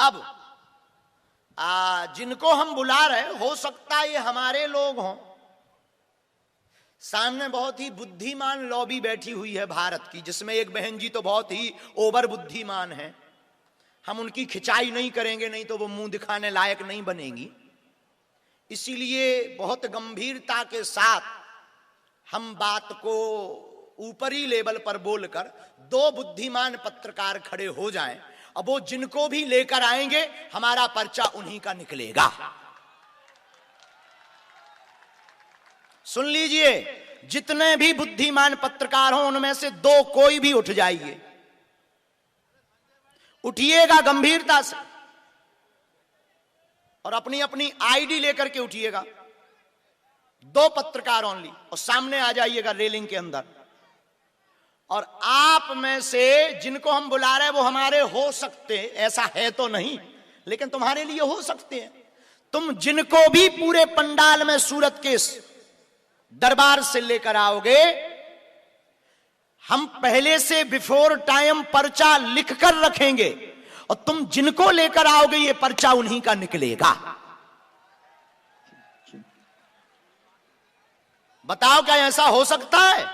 अब जिनको हम बुला रहे, हो सकता है ये हमारे लोग हों। सामने बहुत ही बुद्धिमान लॉबी बैठी हुई है भारत की, जिसमें एक बहन जी तो बहुत ही ओवर बुद्धिमान है। हम उनकी खिंचाई नहीं करेंगे, नहीं तो वो मुंह दिखाने लायक नहीं बनेगी। इसीलिए बहुत गंभीरता के साथ हम बात को ऊपरी लेवल पर बोलकर दो बुद्धिमान पत्रकार खड़े हो जाएं। अब वो जिनको भी लेकर आएंगे हमारा पर्चा उन्हीं का निकलेगा। सुन लीजिए, जितने भी बुद्धिमान पत्रकार हों उनमें से दो कोई भी उठ जाइए, उठिएगा गंभीरता से और अपनी अपनी आईडी लेकर के उठिएगा। दो पत्रकार ओनली, और सामने आ जाइएगा रेलिंग के अंदर। और आप में से जिनको हम बुला रहे हैं वो हमारे हो सकते, ऐसा है तो नहीं, लेकिन तुम्हारे लिए हो सकते हैं। तुम जिनको भी पूरे पंडाल में सूरत के दरबार से लेकर आओगे, हम पहले से बिफोर टाइम पर्चा लिख कर रखेंगे और तुम जिनको लेकर आओगे ये पर्चा उन्हीं का निकलेगा। बताओ क्या ऐसा हो सकता है?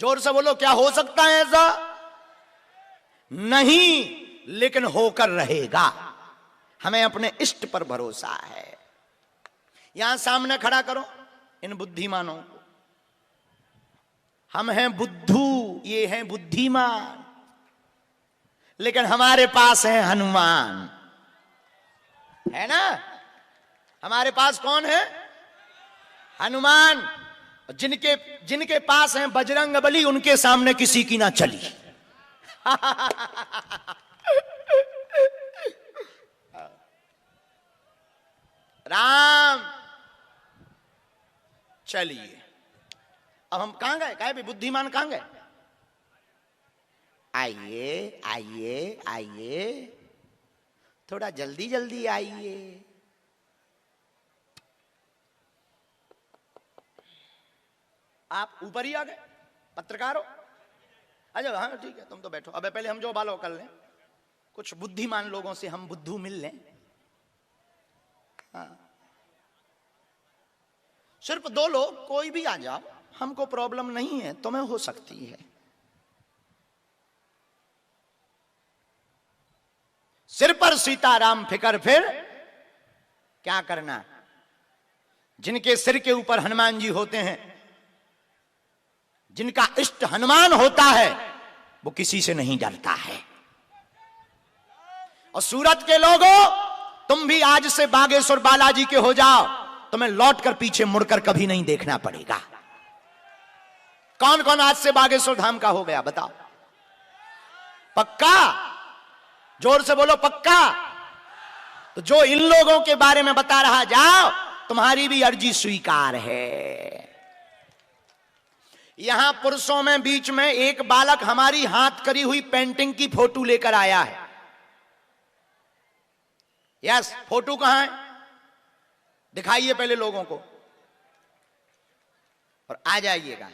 जोर से बोलो, क्या हो सकता है ऐसा? नहीं, लेकिन होकर रहेगा। हमें अपने इष्ट पर भरोसा है। यहां सामने खड़ा करो इन बुद्धिमानों को। हम हैं बुद्धू, ये हैं बुद्धिमान, लेकिन हमारे पास है हनुमान, है ना? हमारे पास कौन है? हनुमान। जिनके पास है बजरंग बली, उनके सामने किसी की ना चली। राम। चलिए, अब हम कहां गए? कहे भी बुद्धिमान कहां गए? आइए आइए आइए, थोड़ा जल्दी जल्दी आइए। आप ऊपर ही आ गए, पत्रकार हो। अच्छा हाँ ठीक है, तुम तो बैठो। अब पहले हम जो बालो कर लें, कुछ बुद्धिमान लोगों से हम बुद्धू मिल लें। हाँ, सिर्फ दो लोग, कोई भी आ जाओ, हमको प्रॉब्लम नहीं है, तुम्हें हो सकती है। सिर पर सीताराम फिकर फिर क्या करना। जिनके सिर के ऊपर हनुमान जी होते हैं, जिनका इष्ट हनुमान होता है, वो किसी से नहीं डरता है। और सूरत के लोगों, तुम भी आज से बागेश्वर बालाजी के हो जाओ, तुम्हें लौट कर पीछे मुड़कर कभी नहीं देखना पड़ेगा। कौन कौन आज से बागेश्वर धाम का हो गया बताओ? पक्का? जोर से बोलो पक्का। तो जो इन लोगों के बारे में बता रहा, जाओ, तुम्हारी भी अर्जी स्वीकार है। यहां पुरुषों में बीच में एक बालक हमारी हाथ करी हुई पेंटिंग की फोटो लेकर आया है। यस, फोटो कहां है? दिखाइए पहले लोगों को और आ जाइएगा।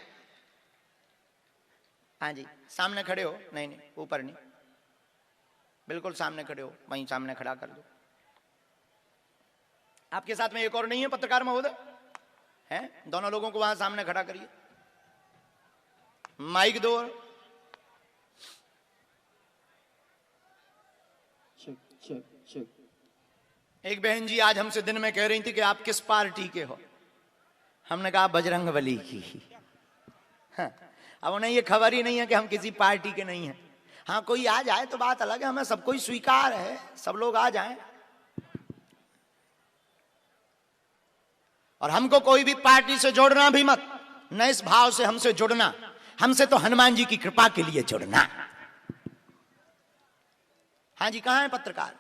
हाँ जी, सामने खड़े हो। नहीं नहीं, ऊपर नहीं, बिल्कुल सामने खड़े हो, वहीं सामने खड़ा कर दो। आपके साथ में एक और नहीं है पत्रकार महोदय? हैं? दोनों लोगों को वहां सामने खड़ा करिए, माइक दो। एक बहन जी आज हमसे दिन में कह रही थी कि आप किस पार्टी के हो? हमने कहा बजरंग बली की। हाँ, अब उन्हें ये खबर ही नहीं है कि हम किसी पार्टी के नहीं हैं। हाँ, कोई आ जाए तो बात अलग है, हमें सबको ही स्वीकार है, सब लोग आ जाएं। और हमको कोई भी पार्टी से जोड़ना भी मत, न इस भाव से हमसे जुड़ना, हमसे तो हनुमान जी की कृपा के लिए जुड़ना। हाँ जी, कहां है पत्रकार?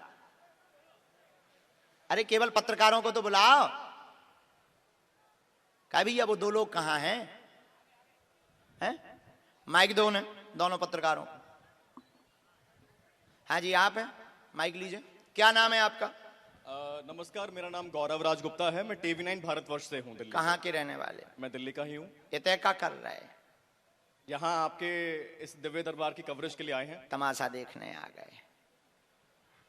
अरे केवल पत्रकारों को तो बुलाओ। कहा भैया वो दो लोग कहां हैं? हैं? माइक दो उन्हें, दोनों पत्रकारों को। हाँ जी, आप हैं, माइक लीजिए। क्या नाम है आपका? नमस्कार, मेरा नाम गौरव राज गुप्ता है। मैं टीवी9 भारतवर्ष से हूँ, दिल्ली। कहाँ के रहने वाले? मैं दिल्ली का ही हूँ। ये तय क्या कर रहा है? यहाँ आपके इस दिव्य दरबार की कवरेज के लिए आए हैं। तमाशा देखने आ गए।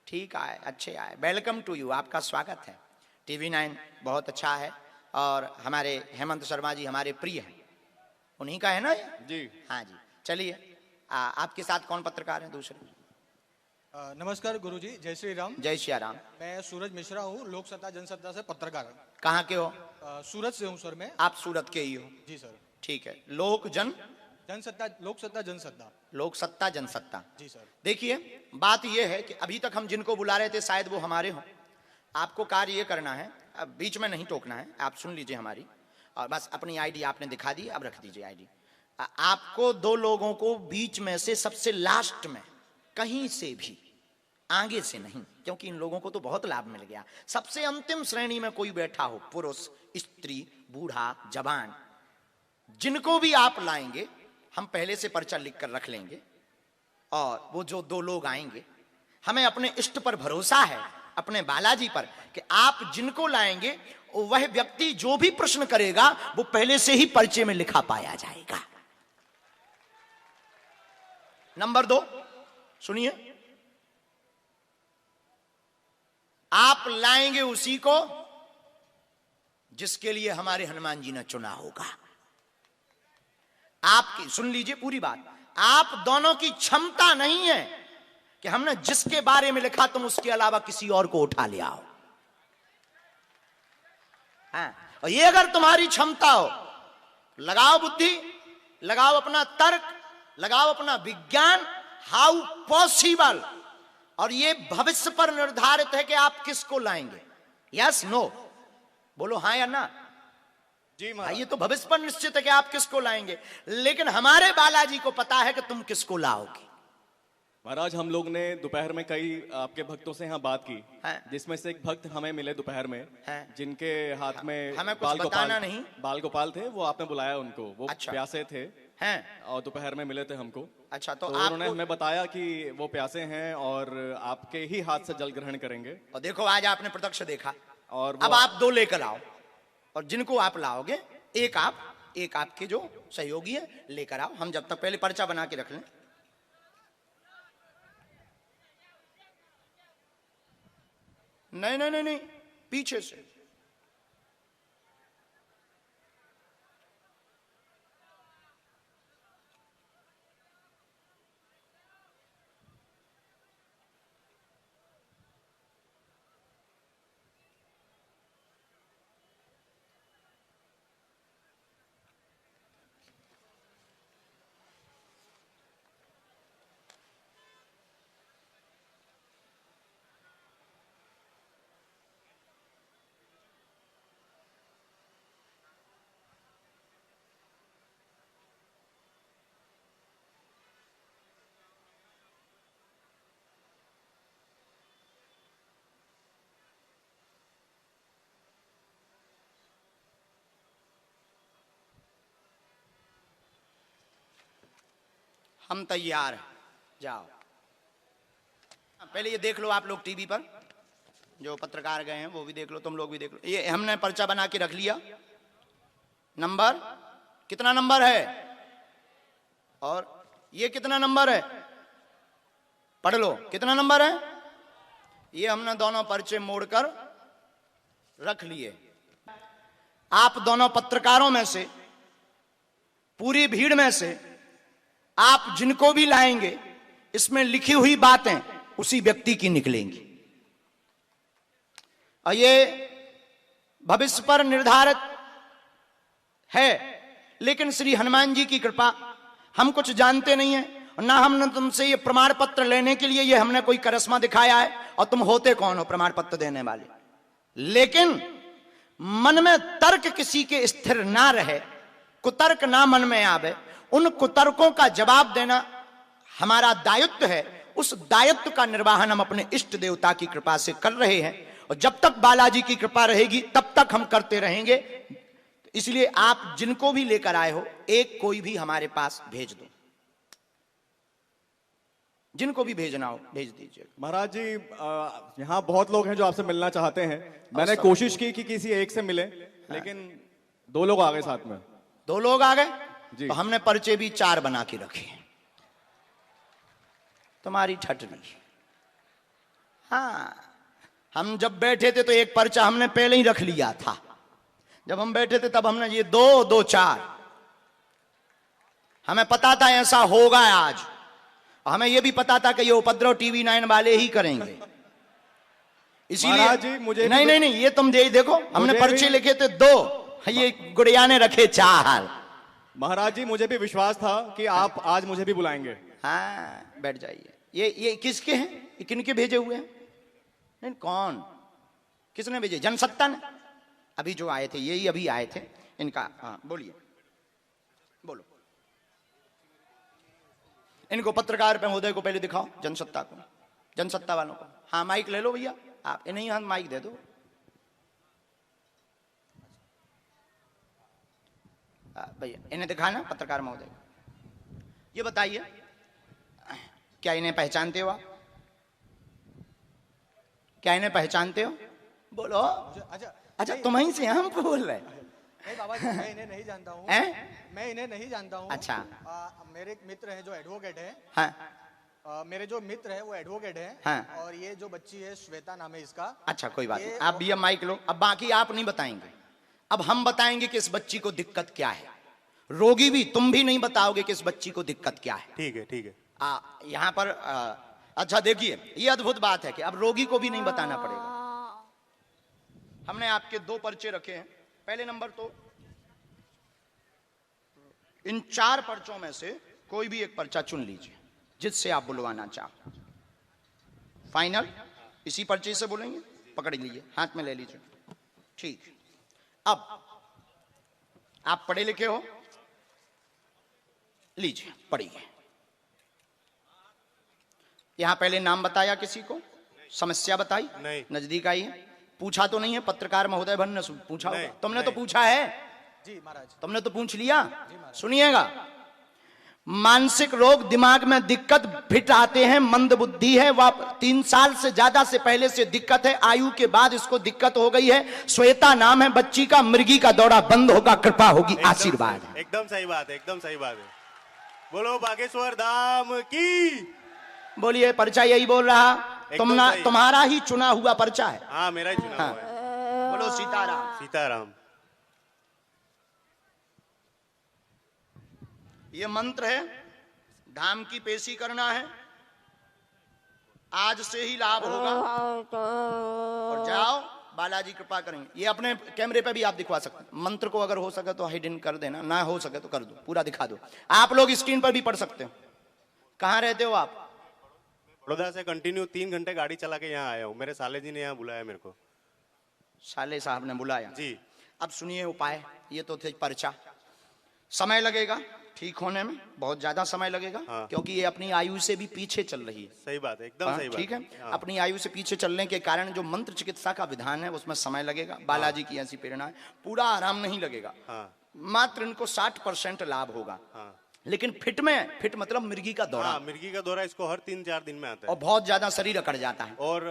ठीक आए, अच्छे आए। वेलकम टू यू, आपका स्वागत है। टीवी 9 बहुत अच्छा है और हमारे हेमंत शर्मा जी हमारे प्रिय हैं, उन्हीं का है ना ये? जी। हाँ जी, चलिए आपके साथ कौन पत्रकार हैं दूसरे? नमस्कार गुरुजी, जय श्री राम। जय श्री राम। मैं सूरज मिश्रा हूँ, लोक सत्ता जनसत्ता से पत्रकार। कहाँ के हो? सूरत से हूँ सर मैं। आप सूरत के ही हो? जी सर। ठीक है। जनसत्ता, लोक सत्ता जनसत्ता। लोक सत्ता जनसत्ता। जी सर। देखिए, बात यह है कि अभी तक हम जिनको बुला रहे थे शायद वो हमारे हों। आपको कार्य ये करना है, अब बीच में नहीं टोकना है, आप सुन लीजिए हमारी, और बस अपनी आईडी आपने दिखा दी, अब रख दीजिए आईडी। आपको 2 लोगों को बीच में से सबसे लास्ट में, कहीं से भी, आगे से नहीं, क्योंकि इन लोगों को तो बहुत लाभ मिल गया। सबसे अंतिम श्रेणी में कोई बैठा हो, पुरुष, स्त्री, बूढ़ा, जवान, जिनको भी आप लाएंगे हम पहले से पर्चा लिख कर रख लेंगे, और वो जो 2 लोग आएंगे, हमें अपने इष्ट पर भरोसा है, अपने बालाजी पर, कि आप जिनको लाएंगे वह व्यक्ति जो भी प्रश्न करेगा वो पहले से ही पर्चे में लिखा पाया जाएगा। नंबर 2 सुनिए, आप लाएंगे उसी को जिसके लिए हमारे हनुमान जी ने चुना होगा। आपकी, सुन लीजिए पूरी बात, आप दोनों की क्षमता नहीं है कि हमने जिसके बारे में लिखा तुम उसके अलावा किसी और को उठा लिया हो। हाँ, और ये अगर तुम्हारी क्षमता हो, लगाओ बुद्धि, लगाओ अपना तर्क, लगाओ अपना विज्ञान, हाउ पॉसिबल, और ये भविष्य पर निर्धारित है कि आप किसको लाएंगे। यस नो बोलो, हाँ या ना? जी हाँ, महाराज। ये तो भविष्य पर निश्चित है कि आप किसको लाएंगे, लेकिन हमारे बालाजी को पता है कि तुम किसको लाओगे। महाराज, हम लोग ने दोपहर में कई आपके भक्तों से यहाँ बात की, हाँ। जिसमें से एक भक्त हमें मिले दोपहर में, हाँ। जिनके हाथ में हमें कुछ बताना नहीं। बाल गोपाल थे, वो आपने बुलाया उनको, वो अच्छा। प्यासे थे हैं? और दोपहर में मिले थे हमको। अच्छा, तो उन्होंने आपको, हमें बताया कि वो प्यासे हैं और आपके ही हाथ से जल ग्रहण करेंगे। और देखो आज आपने प्रत्यक्ष देखा, और अब आप 2 लेकर आओ, और जिनको आप लाओगे, एक आपके जो सहयोगी है लेकर आओ। हम जब तक पहले पर्चा बना के रख लें। नहीं नहीं नहीं नहीं, पीछे से। हम तैयार हैं, जाओ। पहले ये देख लो आप लोग टीवी पर, जो पत्रकार गए हैं वो भी देख लो, तुम लोग भी देख लो। ये हमने पर्चा बना के रख लिया। नंबर कितना नंबर है, और ये कितना नंबर है, पढ़ लो कितना नंबर है। ये हमने दोनों पर्चे मोड़कर रख लिए। आप दोनों पत्रकारों में से, पूरी भीड़ में से, आप जिनको भी लाएंगे इसमें लिखी हुई बातें उसी व्यक्ति की निकलेंगी, और ये भविष्य पर निर्धारित है। लेकिन श्री हनुमान जी की कृपा, हम कुछ जानते नहीं है, और ना हमने तुमसे ये प्रमाण पत्र लेने के लिए ये हमने कोई करिश्मा दिखाया है, और तुम होते कौन हो प्रमाण पत्र देने वाले। लेकिन मन में तर्क किसी के स्थिर ना रहे, कुतर्क ना मन में आवे, उन कुतर्कों का जवाब देना हमारा दायित्व है। उस दायित्व का निर्वहन हम अपने इष्ट देवता की कृपा से कर रहे हैं, और जब तक बालाजी की कृपा रहेगी तब तक हम करते रहेंगे। इसलिए आप जिनको भी लेकर आए हो, एक कोई भी हमारे पास भेज दो, जिनको भी भेजना हो भेज दीजिए। महाराज जी, यहाँ बहुत लोग हैं जो आपसे मिलना चाहते हैं। मैंने कोशिश की कि किसी एक से मिले, लेकिन 2 लोग आ गए साथ में। 2 लोग आ गए जी। तो हमने पर्चे भी 4 बना के रखे। तुम्हारी ठटनी, हाँ, हम जब बैठे थे तो एक पर्चा हमने पहले ही रख लिया था। जब हम बैठे थे तब हमने ये 2, 2, 4, हमें पता था ऐसा होगा आज। हमें यह भी पता था कि ये उपद्रव टीवी 9 वाले ही करेंगे, इसीलिए महाराज जी, मुझे नहीं नहीं नहीं, ये तुम देखो, हमने पर्चे लिखे थे 2, ये गुड़िया ने रखे 4। महाराज जी, मुझे भी विश्वास था कि आप आज मुझे भी बुलाएंगे। हाँ, बैठ जाइए। ये किसके हैं? ये किनके भेजे हुए हैं? नहीं, कौन, किसने भेजे? जनसत्ता ने। अभी जो आए थे, यही अभी आए थे इनका। हाँ, बोलिए, बोलो। इनको पत्रकार महोदय को पहले दिखाओ, जनसत्ता को, जनसत्ता वालों को। हाँ, माइक ले लो भैया, आप इन्हें हाथ माइक दे दो। भैया इन्हें दिखाना, पत्रकार महोदय। ये बताइए, क्या इन्हें पहचानते हो आप? क्या इन्हें पहचानते हो? बोलो। अच्छा, तुम ही से हम बोल रहे? नहीं बाबा जी, मैं इन्हें नहीं जानता हूँ। मैं इन्हें नहीं जानता हूँ। अच्छा। मेरे एक मित्र हैं जो एडवोकेट है। हाँ। मेरे जो मित्र है वो एडवोकेट है। हाँ। और ये जो बच्ची है श्वेता नाम है इसका। अच्छा, कोई बात नहीं, आप भी अब माइक लो। अब बाकी आप नहीं बताएंगे, अब हम बताएंगे कि इस बच्ची को दिक्कत क्या है। रोगी भी, तुम भी नहीं बताओगे कि इस बच्ची को दिक्कत क्या है। ठीक है, ठीक है। यहाँ पर अच्छा देखिए, ये अद्भुत बात है कि अब रोगी को भी नहीं बताना पड़ेगा। हमने आपके 2 पर्चे रखे हैं। पहले नंबर तो इन 4 पर्चों में से कोई भी एक पर्चा चुन लीजिए जिससे आप बुलवाना चाहो। फाइनल इसी पर्चे से बोलेंगे, पकड़ लीजिए, हाथ में ले लीजिए। ठीक, अब आप पढ़े लिखे हो, लीजिए पढ़िए। यहां पहले नाम बताया किसी को, समस्या बताई? नहीं। नजदीक आई है? पूछा तो नहीं है पत्रकार महोदय भन ने पूछा होगा? तुमने तो नहीं। पूछा है जी महाराज। तुमने तो पूछ लिया। सुनिएगा, मानसिक रोग, दिमाग में दिक्कत, फिट आते हैं, मंद बुद्धि है, वह 3 साल से ज्यादा से पहले से दिक्कत है, आयु के बाद इसको दिक्कत हो गई है। श्वेता नाम है बच्ची का, मृगी का दौरा बंद होगा, कृपा होगी, आशीर्वाद है। एकदम सही बात है, एकदम सही बात है। बोलो बागेश्वर धाम की। बोलिए, पर्चा यही बोल रहा? सही। तुम्हारा ही चुना हुआ पर्चा है। हाँ, मेरा ही चुना हुआ है। बोलो सीताराम। सीताराम। ये मंत्र है, धाम की पेशी करना है, आज से ही लाभ होगा। और जाओ, बालाजी कृपा करेंगे। ये अपने कैमरे पे भी आप दिखवा सकते हैं। मंत्र को अगर हो सके तो हाइड कर देना, ना हो सके तो कर दो, पूरा दिखा दो। आप लोग स्क्रीन पर भी पढ़ सकते हो। कहाँ रहते हो आप? बड़ौदा से कंटिन्यू 3 घंटे गाड़ी चला के यहाँ आया हूँ। मेरे साले जी ने यहाँ बुलाया मेरे को। साले साहब ने बुलाया जी। अब सुनिए उपाय। ये तो थे पर्चा, समय लगेगा ठीक होने में, बहुत ज्यादा समय लगेगा। हाँ। क्योंकि ये अपनी आयु से भी पीछे चल रही है। सही बात है, एकदम सही बात। ठीक है। हाँ। अपनी आयु से पीछे चलने के कारण जो मंत्र चिकित्सा का विधान है उसमें समय लगेगा। बालाजी की ऐसी प्रेरणा है, पूरा आराम नहीं लगेगा। हाँ। मात्र इनको 60% लाभ होगा। हाँ। लेकिन फिट में, फिट मतलब मिर्गी का दौरा। हाँ, मिर्गी का दौरा इसको हर 3-4 दिन में आता है। और बहुत ज्यादा शरीर अकड़ जाता है, और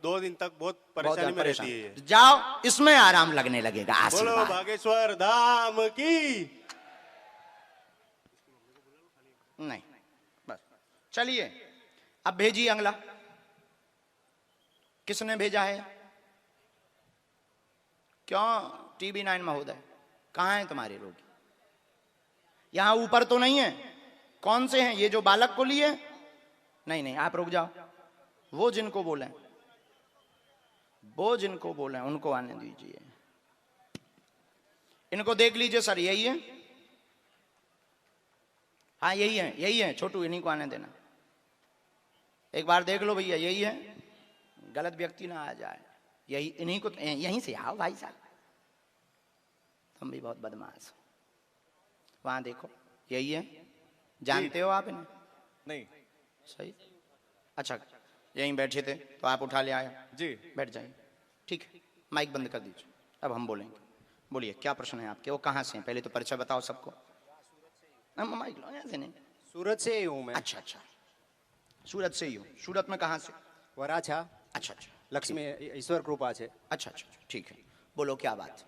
2 दिन तक बहुत बहुत परेशानी ज्यादा में परेशान। रहती है ये। जाओ, इसमें आराम लगने लगेगा। बोलो आशीर्वाद। बागेश्वर धाम की। नहीं, बस चलिए, अब भेजिए अगला। किसने भेजा है? क्यों टीवी 9 महोदय, कहां है तुम्हारे रोगी? यहां ऊपर तो नहीं है? कौन से हैं ये जो बालक को लिए? नहीं नहीं, आप रुक जाओ। वो जिनको बोले, वो जिनको बोले उनको आने दीजिए। इनको देख लीजिए सर, यही है? हाँ यही है, यही है छोटू, इन्हीं को आने देना। एक बार देख लो भैया, यही है, गलत व्यक्ति ना आ जाए। यही, इन्हीं को, यहीं से आओ भाई साहब, तुम भी बहुत बदमाश हो। वहां देखो, यही है, जानते हो आप इन्हें? नहीं। सही, अच्छा, यहीं बैठे थे तो आप उठा ले आया जी। बैठ जाइए। ठीक है, माइक बंद कर दीजिए, अब हम बोलेंगे। बोलिए, क्या प्रश्न है आपके? वो कहाँ से हैं? पहले तो परिचय बताओ सबको। माइक लो, ऐसे नहीं। सूरत से ही हूँ मैं। अच्छा अच्छा, सूरत से ही हो? सूरत में कहाँ से? वराछा। अच्छा अच्छा, लक्ष्मी ईश्वर कृपा છે। अच्छा अच्छा, ठीक है, बोलो क्या बात?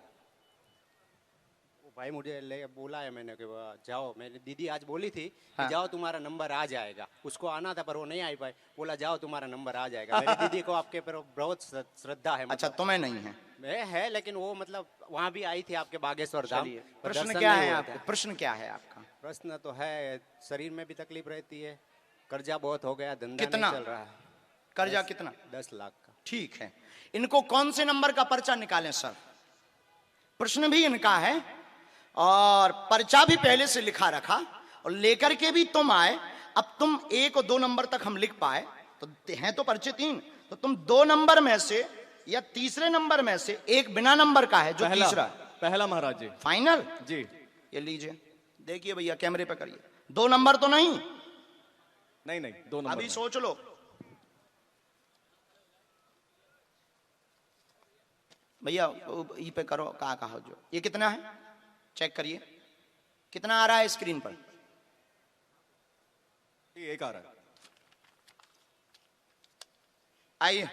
भाई मुझे ले बोला है मैंने कि जाओ, मेरी दीदी आज बोली थी हाँ। कि जाओ तुम्हारा नंबर आ जाएगा, उसको आना था पर वो नहीं आई पाई, बोला जाओ तुम्हारा नंबर आ जाएगा। मेरी दीदी को आपके पर बहुत श्रद्धा है। अच्छा, तुम्हें नहीं है? है लेकिन वो मतलब वहाँ भी आई थी आपके बागेश्वर धाम। चलिए, पर प्रश्न दर्शन क्या नहीं है हुआ आपका? था। प्रश्न क्या है आपका? प्रश्न तो है, शरीर में भी तकलीफ रहती है, कर्जा बहुत हो गया, धंधा कितना? नहीं चल रहा है। कर्जा कितना? 10 लाख का। ठीक है, इनको कौन से नंबर का पर्चा निकालें सर? प्रश्न भी इनका है और पर्चा भी पहले से लिखा रखा और लेकर के भी तुम आए। अब तुम 1 और 2 नंबर तक हम लिख पाए तो हैं तो पर्चे 3, तो तुम 2 नंबर में से या तीसरे नंबर में से एक बिना नंबर का है जो तीसरा। पहला महाराज जी। फाइनल जी। ये लीजिए, देखिए भैया कैमरे पे करिए। 2 नंबर तो नहीं? नहीं 2 नंबर अभी में। सोच लो। भैया ये पे करो, कहा जो ये कितना है चेक करिए, कितना आ रहा है स्क्रीन पर? ये एक आ रहा है। आइए,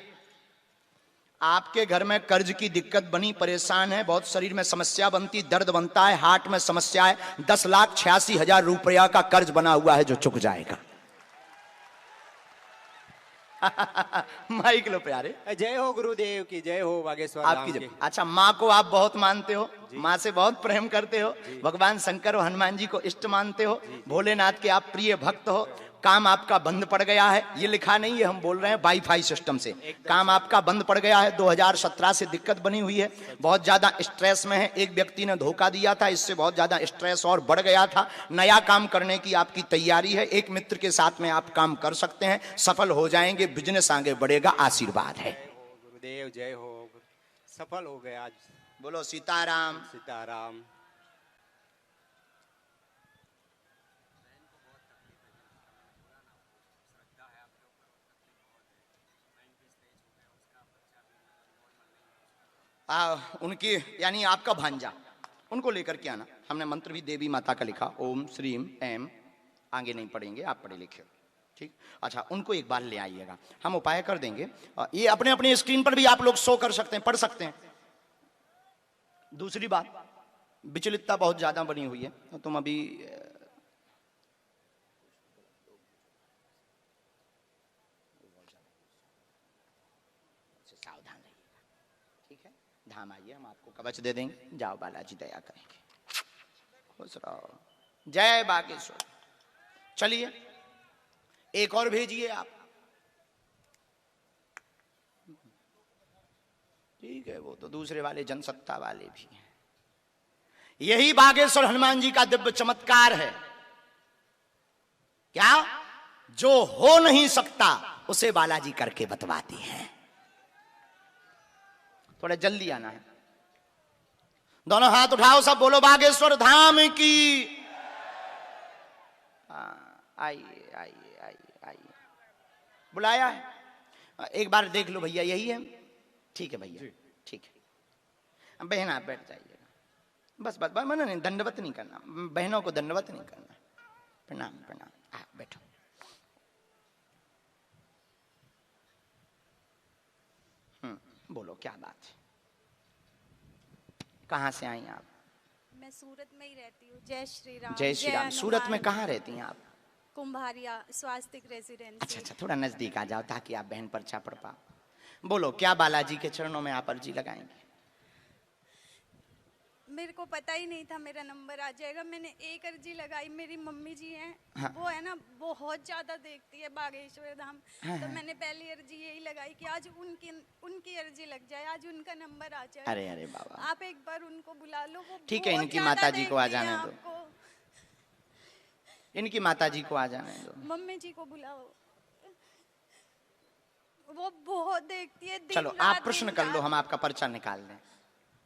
आपके घर में कर्ज की दिक्कत बनी, परेशान है, बहुत शरीर में समस्या बनती, दर्द बनता है, हार्ट में समस्या है, 10,86,000 रुपया का कर्ज बना हुआ है जो चुक जाएगा। माइक लो प्यारे। जय हो गुरुदेव की, जय हो बागेश्वर आपकी धाम जय। की। अच्छा, माँ को आप बहुत मानते हो, माँ से बहुत प्रेम करते हो, भगवान शंकर और हनुमान जी को इष्ट मानते हो, भोलेनाथ के आप प्रिय भक्त हो। काम आपका बंद पड़ गया है, ये लिखा नहीं है, हम बोल रहे हैं वाईफाई सिस्टम से। काम आपका बंद पड़ गया है, 2017 से दिक्कत बनी हुई है, बहुत ज्यादा स्ट्रेस में है, एक व्यक्ति ने धोखा दिया था, इससे बहुत ज्यादा स्ट्रेस और बढ़ गया था। नया काम करने की आपकी तैयारी है, एक मित्र के साथ में आप काम कर सकते हैं, सफल हो जाएंगे, बिजनेस आगे बढ़ेगा, आशीर्वाद है। गुरुदेव जय हो, सफल हो गए आज। बोलो सीताराम। सीताराम। उनकी यानी आपका भांजा, उनको लेकर के आना। हमने मंत्र भी देवी माता का लिखा, ओम श्रीम एम, आगे नहीं पढ़ेंगे, आप पढ़े लिखे हो, ठीक। अच्छा, उनको एक बार ले आइएगा, हम उपाय कर देंगे। ये अपने अपने स्क्रीन पर भी आप लोग शो कर सकते हैं, पढ़ सकते हैं। दूसरी बात, विचलितता बहुत ज्यादा बनी हुई है, तो तुम अभी सावधान रहिएगा, ठीक है। धाम आइए, हम आपको कवच दे देंगे, जाओ बालाजी दया करेंगे, खुश रहो, जय बागेश्वर। चलिए एक और भेजिए आप, ठीक है, वो तो दूसरे वाले जनसत्ता वाले भी हैं। यही बागेश्वर हनुमान जी का दिव्य चमत्कार है, क्या जो हो नहीं सकता उसे बालाजी करके बतवाती हैं। थोड़ा जल्दी आना है, दोनों हाथ उठाओ, सब बोलो बागेश्वर धाम की। आइए आइए आइए आइए, बुलाया है, एक बार देख लो भैया, यही है, ठीक है भैया, ठीक है। बहन आप बैठ जाइएगा, बस बस बस, नहीं दंडवत नहीं करना, बहनों को दंडवत नहीं करना, प्रणाम प्रणाम, आप बैठो। बोलो क्या बात है, कहाँ से आई आप? मैं सूरत में ही रहती हूँ। जय श्री राम। जय श्री राम। सूरत में कहाँ रहती हैं आप? कुंभारिया स्वास्तिक रेजिडेंसी। अच्छा अच्छा, थोड़ा नजदीक आ जाओ ताकि आप बहन पर्चा पढ़ पाओ। बोलो क्या बालाजी के चरणों में आप अर्जी लगाएंगे? मेरे को पता ही नहीं था मेरा नंबर आ जाएगा, मैंने एक अर्जी लगाई। मेरी मम्मी जी हैं, हाँ। वो है ना बहुत ज्यादा देखती है बागेश्वर धाम, हाँ, तो हाँ। मैंने पहली अर्जी यही लगाई कि आज उनकी अर्जी लग जाए, आज उनका नंबर आ जाए। अरे अरे बाबा, आप एक बार उनको बुला लो, वो ठीक है, बहुत इनकी ज्यादा माता जी को आ देखती है जाने दो। आपको। इनकी माता जी को आ जाने दो। मम्मी जी को बुलाओ, वो बहुत देखती है दिन चलो रात, आप प्रश्न दिन कर लो, रात। हम आपका पर्चा निकाल दें।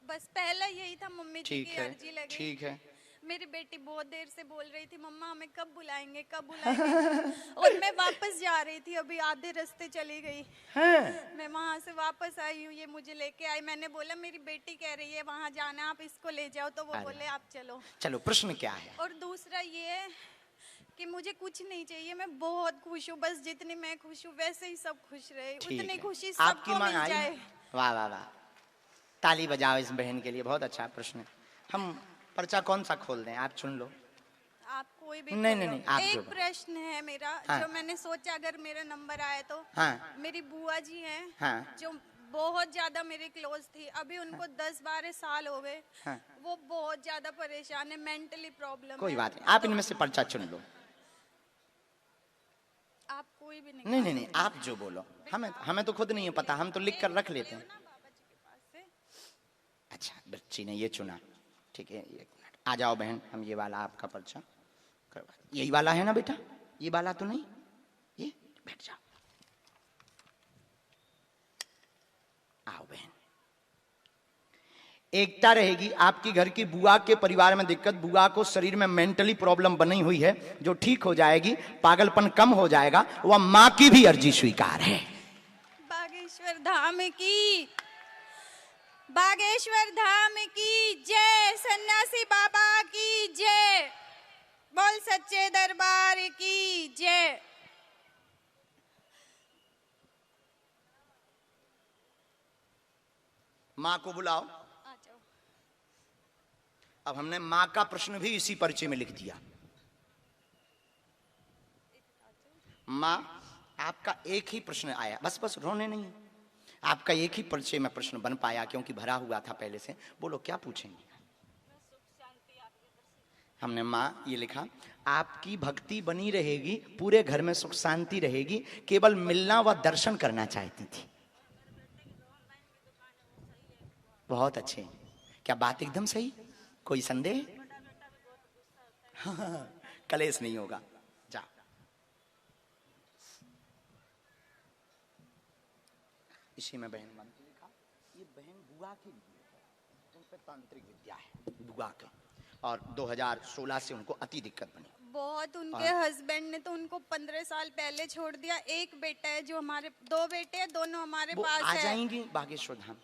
बस पहला यही था, मम्मी जी ठीक की है, अर्जी लगी। ठीक है। मेरी बेटी बहुत देर से बोल रही थी, मम्मा हमें कब बुलाएंगे कब बुलाएंगे। और मैं वापस जा रही थी, अभी आधे रास्ते चली गई। मैं वहाँ से वापस आई हूँ, ये मुझे लेके आई। मैंने बोला मेरी बेटी कह रही है वहाँ जाना, आप इसको ले जाओ, तो वो अरे। बोले आप चलो। चलो प्रश्न क्या है? और दूसरा ये है कि मुझे कुछ नहीं चाहिए, मैं बहुत खुश हूँ, बस जितनी मैं खुश हूँ वैसे ही सब खुश रहे, ठीक उतनी है। खुशी आपकी सबको मांग मिल आई? जाए। वाह वाह वाह, ताली बजाओ इस बहन के लिए, बहुत अच्छा प्रश्न है। हम पर्चा कौन सा खोल दें, आप चुन लो। आप कोई भी नहीं, खोलो। नहीं, नहीं, आप जो एक प्रश्न है मेरा, हाँ। जो मैंने सोचा अगर मेरा नंबर आए तो। हाँ। मेरी बुआ जी हैं, हाँ। जो बहुत ज्यादा मेरे क्लोज थी, अभी उनको 10-12 साल हो गए। हाँ। वो बहुत ज्यादा परेशान है, मेंटली प्रॉब्लम कोई है। बात नहीं, आप तो इनमें से पर्चा चुन लो। आप कोई भी नहीं, नहीं, नहीं, आप जो बोलो, हमें तो खुद नहीं है पता, हम तो लिख कर रख लेते हैं। बाबा जी के पास से। अच्छा, बच्ची ने ये चुना, ठीक है, एक मिनट, आ जाओ बहन, हम ये वाला आपका पर्चा करवा, यही वाला है ना बेटा, ये वाला तो नहीं, ये बैठ जाओ, आओ बहन। एकता रहेगी, आपकी घर की बुआ के परिवार में दिक्कत, बुआ को शरीर में मेंटली प्रॉब्लम बनी हुई है, जो ठीक हो जाएगी, पागलपन कम हो जाएगा, वह मां की भी अर्जी स्वीकार है। बागेश्वर धाम की, बागेश्वर धाम की जय, सन्यासी बाबा की जय, बोल सच्चे दरबार की जय। मां को बुलाओ। आ जाओ। अब हमने मां का प्रश्न भी इसी पर्चे में लिख दिया। मां, आपका एक ही प्रश्न आया, बस बस रोने नहीं, आपका एक ही पर्चे में प्रश्न बन पाया क्योंकि भरा हुआ था पहले से। बोलो क्या पूछेंगे? हमने मां ये लिखा, आपकी भक्ति बनी रहेगी, पूरे घर में सुख शांति रहेगी, केवल मिलना व दर्शन करना चाहती थी। बहुत अच्छे, क्या बात एकदम सही, कोई संदेह? हाँ, कलेश नहीं होगा, जा। इसी में बहन मन लिखा, ये बहन बुआ की उन पे तांत्रिक विद्या है बुआ के, और 2016 से उनको अति दिक्कत बनी बहुत। उनके हस्बैंड ने तो उनको 15 साल पहले छोड़ दिया। एक बेटा है, जो हमारे 2 बेटे हैं, दोनों हमारे वो पास आ है। जाएंगी बागेश्वर धाम।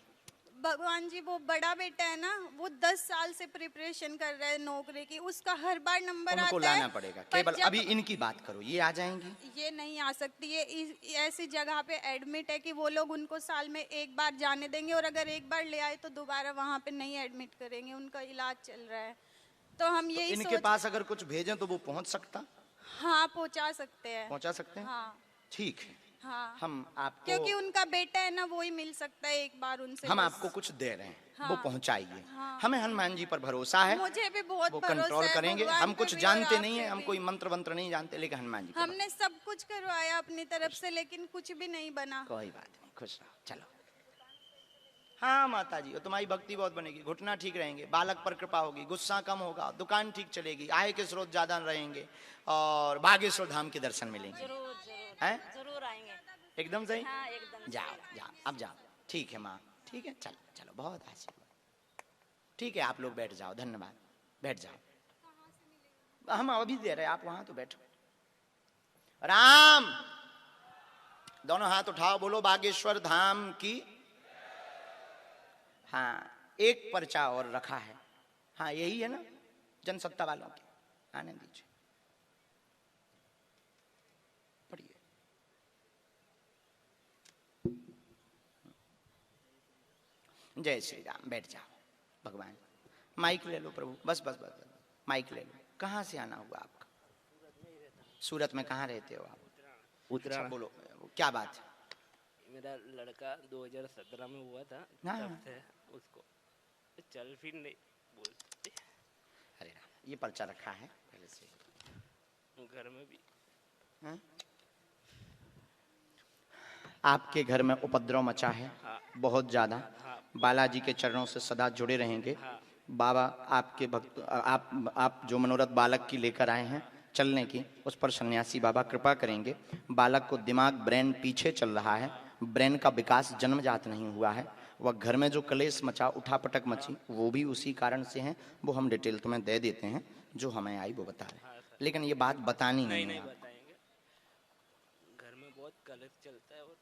भगवान जी, वो बड़ा बेटा है ना, वो 10 साल से प्रिपरेशन कर रहा है नौकरी की, उसका हर बार नंबर उनको आता है। लाना पड़ेगा, पर केवल जब अभी इनकी बात करो, ये आ जाएंगी। ये नहीं आ सकती, ये ऐसी जगह पे एडमिट है कि वो लोग उनको साल में एक बार जाने देंगे, और अगर एक बार ले आए तो दोबारा वहाँ पे नहीं एडमिट करेंगे, उनका इलाज चल रहा है। तो हम तो यही इनके पास अगर कुछ भेजें तो वो पहुंच सकता? हाँ, पहुँचा सकते हैं। पहुंचा सकते हैं? हाँ ठीक है, हाँ, हम आपको, क्योंकि उनका बेटा है ना, वो ही मिल सकता है एक बार उनसे। हम बस। आपको कुछ दे रहे हैं, हाँ, वो पहुंचाइए। हाँ। हमें हनुमान जी पर भरोसा है, मुझे भी बहुत वो भरोसा कंट्रोल है, करेंगे। भगवान हम पे कुछ भी और जानते आप नहीं है, पे हम भी। कोई मंत्र वंत्र नहीं जानते, लेकिन हनुमान जी पर हमने सब कुछ करवाया अपनी तरफ से, लेकिन कुछ भी नहीं बना। कोई बात नहीं, खुश रहो, चलो। हाँ माता जी, तुम्हारी भक्ति बहुत बनेगी, घुटना ठीक रहेंगे, बालक पर कृपा होगी, गुस्सा कम होगा, दुकान ठीक चलेगी, आय के स्रोत ज्यादा रहेंगे, और बागेश्वर धाम के दर्शन मिलेंगे। जरूर जरूर हैं? जरूर आएंगे। एकदम सही। हाँ, एकदम जाओ जाओ, अब जाओ, ठीक है माँ, ठीक है, चलो चलो, बहुत आशीर्वाद। ठीक है, आप लोग बैठ जाओ, धन्यवाद, बैठ जाओ। हम अभी दे रहे हैं, आप वहां तो बैठो। राम, दोनों हाथ उठाओ, बोलो बागेश्वर धाम की। हाँ, एक पर्चा और रखा है, हाँ यही है ना, जनसत्ता वालों के, आने दीजिए, पढ़िए। जय श्री राम, बैठ जाओ। भगवान, माइक ले लो प्रभु, बस बस बस, बस। माइक ले लो। कहाँ से आना हुआ आपका? सूरत में कहाँ रहते हो आप? अच्छा, बोलो क्या बात है? मेरा लड़का 2017 में हुआ था, हाँ। तब से उसको चल फिर नहीं बोलते। अरे राम, ये पर्चा रखा है पहले से, घर में भी। हाँ? आपके घर में उपद्रव मचा है, हाँ। बहुत ज्यादा। हाँ। बालाजी के चरणों से सदा जुड़े रहेंगे। हाँ। बाबा आपके भक्त, आप जो मनोरथ बालक की लेकर आए हैं चलने की, उस पर सन्यासी बाबा कृपा करेंगे। बालक को दिमाग, ब्रेन पीछे चल रहा है, ब्रेन का विकास जन्मजात नहीं हुआ है। वह घर में जो कलेश मचा, उठापटक मची, वो भी उसी कारण से है। वो हम डिटेल तुम्हें दे देते हैं, जो हमें आई वो बता रहे हैं, लेकिन ये बात बतानी नहीं नहीं है। बताएंगे। घर में बहुत कलेश चलता है और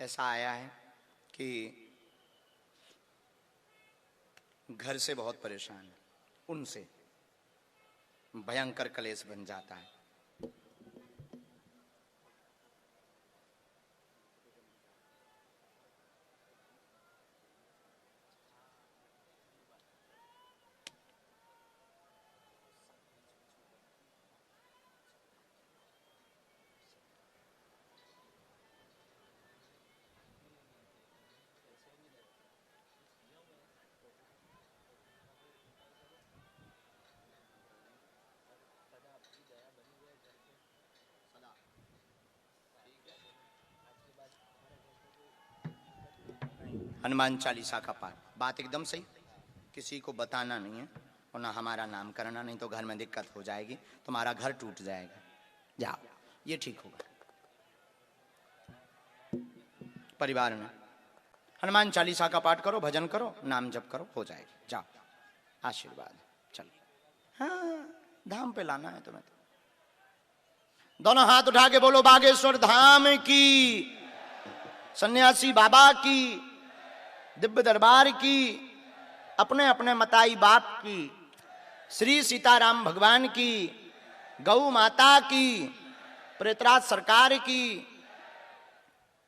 ऐसा आया है कि घर से बहुत परेशान है, उनसे भयंकर कलेश बन जाता है। हनुमान चालीसा का पाठ, बात एकदम सही, किसी को बताना नहीं है और ना हमारा नाम करना, नहीं तो घर में दिक्कत हो जाएगी, तुम्हारा घर टूट जाएगा। जाओ, ये ठीक होगा। परिवार में हनुमान चालीसा का पाठ करो, भजन करो, नाम जप करो, हो जाएगी। जाओ, आशीर्वाद। चलो, हाँ, धाम पे लाना है तुम्हें तो। दोनों हाथ उठा के बोलो बागेश्वर धाम की, सन्यासी बाबा की, दिव्य दरबार की, अपने अपने मताई बाप की, श्री सीताराम भगवान की, गौ माता की, प्रेतराज सरकार की,